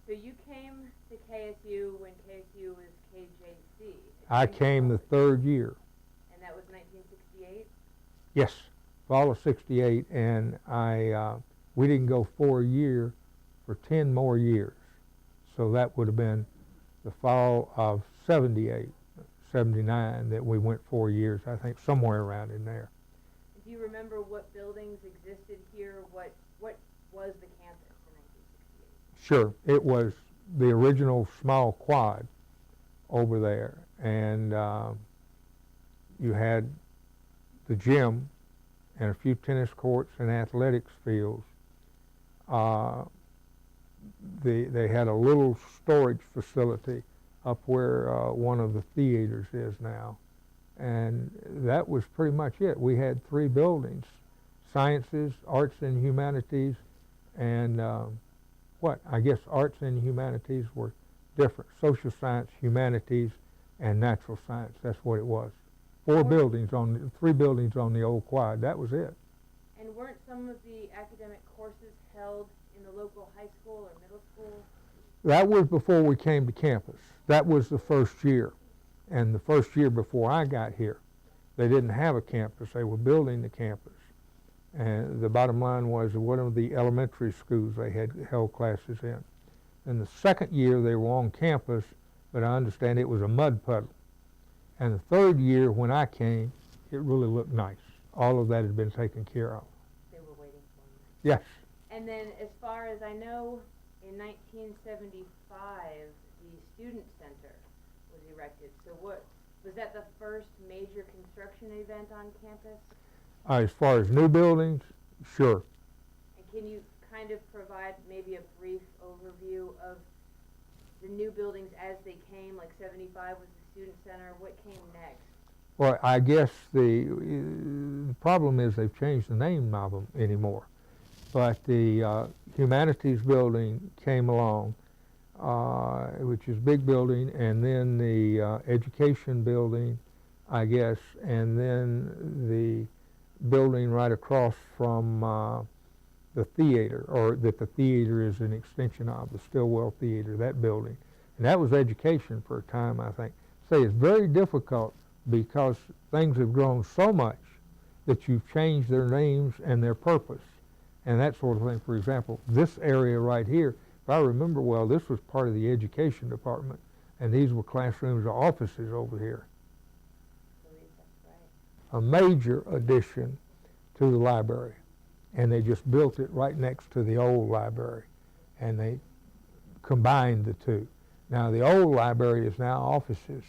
So you came to KSU when KSU was KJC. I came the third year. And that was 1968? Yes, fall of '68, and we didn't go for a year for 10 more years. So that would have been the fall of '78, '79 that we went 4 years, I think, somewhere around in there. Do you remember what buildings existed here? What was the campus in 1968? Sure, it was the original small quad over there, and you had the gym and a few tennis courts and athletics fields. They had a little storage facility up where one of the theaters is now, and that was pretty much it. We had 3 buildings: sciences, arts and humanities, and I guess arts and humanities were different. Social science, humanities, and natural science. That's what it was. 3 buildings on the old quad. That was it. And weren't some of the academic courses held in the local high school or middle school? That was before we came to campus. That was the first year. And the first year before I got here, they didn't have a campus. They were building the campus. And the bottom line was one of the elementary schools they had held classes in. And the second year they were on campus, but I understand it was a mud puddle. And the third year when I came, it really looked nice. All of that had been taken care of. They were waiting for you. Yes. And then as far as I know, in 1975, the Student Center was erected. So was that the first major construction event on campus? As far as new buildings, sure. And can you kind of provide maybe a brief overview of the new buildings as they came, like 75 was the Student Center, what came next? Well, I guess the problem is they've changed the name of them anymore. But the humanities building came along, which is a big building, and then the education building, I guess, and then the building right across from the theater, or that the theater is an extension of, the Stillwell Theater, that building. And that was education for a time, I think. Say it's very difficult because things have grown so much that you've changed their names and their purpose and that sort of thing. For example, this area right here, if I remember well, this was part of the education department, and these were classrooms or offices over here. A major addition to the library, and they just built it right next to the old library, and they combined the two. Now the old library is now offices.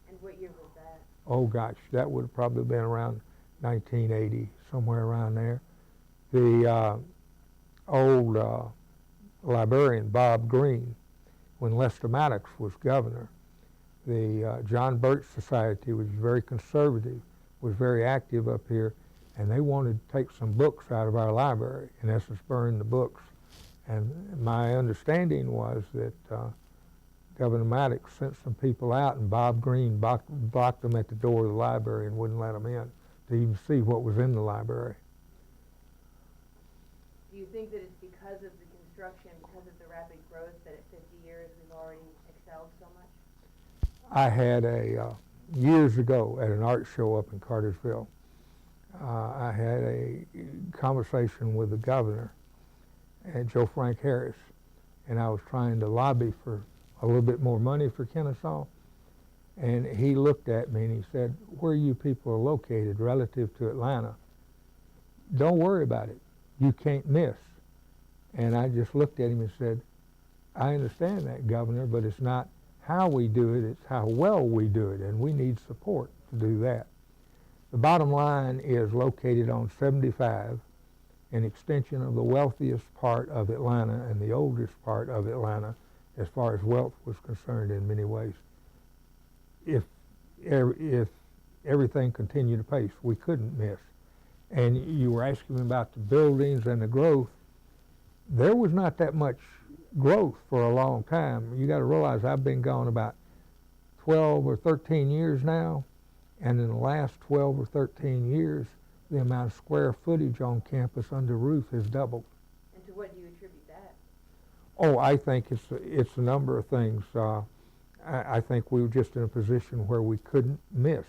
And what year was that? Oh gosh, that would have probably been around 1980, somewhere around there. The old librarian, Bob Green, when Lester Maddox was governor, the John Birch Society, which is very conservative, was very active up here, and they wanted to take some books out of our library, in essence burn the books. And my understanding was that Governor Maddox sent some people out, and Bob Green blocked them at the door of the library and wouldn't let them in to even see what was in the library. Do you think that it's because of the construction, because of the rapid growth, that at 50 years we've already excelled so much? I had years ago at an art show up in Cartersville, I had a conversation with the governor, Joe Frank Harris, and I was trying to lobby for a little bit more money for Kennesaw. And he looked at me and he said, "Where you people are located relative to Atlanta, don't worry about it. You can't miss." And I just looked at him and said, "I understand that, Governor, but it's not how we do it, it's how well we do it, and we need support to do that." The bottom line is located on 75, an extension of the wealthiest part of Atlanta and the oldest part of Atlanta as far as wealth was concerned in many ways. If everything continued apace, we couldn't miss. And you were asking me about the buildings and the growth. There was not that much growth for a long time. You got to realize I've been gone about 12 or 13 years now, and in the last 12 or 13 years, the amount of square footage on campus under roof has doubled. And to what do you attribute that? Oh, I think it's a number of things. I think we were just in a position where we couldn't miss.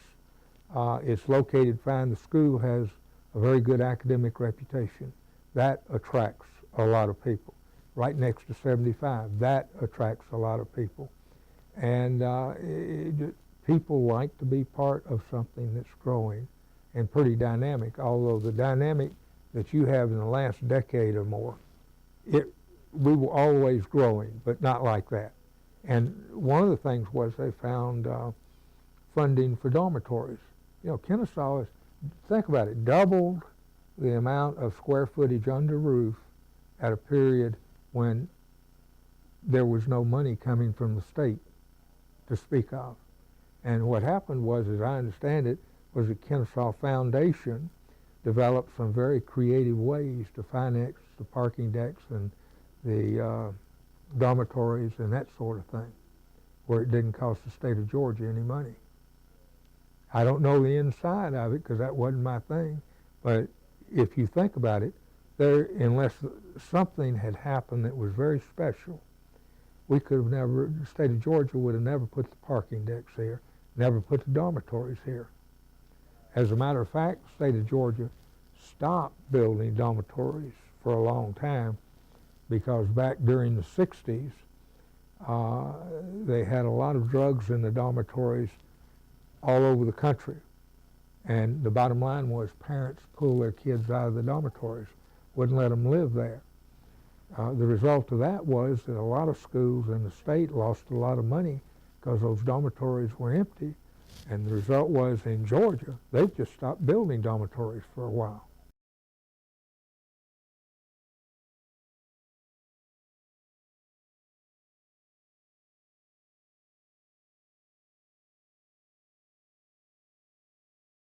It's located fine. The school has a very good academic reputation. That attracts a lot of people. Right next to 75, that attracts a lot of people. And people like to be part of something that's growing and pretty dynamic, although the dynamic that you have in the last decade or more, we were always growing, but not like that. And one of the things was they found funding for dormitories. You know, Kennesaw is, think about it, doubled the amount of square footage under roof at a period when there was no money coming from the state to speak of. And what happened was, as I understand it, was the Kennesaw Foundation developed some very creative ways to finance the parking decks and the dormitories and that sort of thing, where it didn't cost the state of Georgia any money. I don't know the inside of it because that wasn't my thing, but if you think about it, unless something had happened that was very special, we could have never, the state of Georgia would have never put the parking decks here, never put the dormitories here. As a matter of fact, the state of Georgia stopped building dormitories for a long time because back during the 60s, they had a lot of drugs in the dormitories all over the country. And the bottom line was parents pulled their kids out of the dormitories, wouldn't let them live there. The result of that was that a lot of schools in the state lost a lot of money because those dormitories were empty. And the result was in Georgia, they just stopped building dormitories for a while.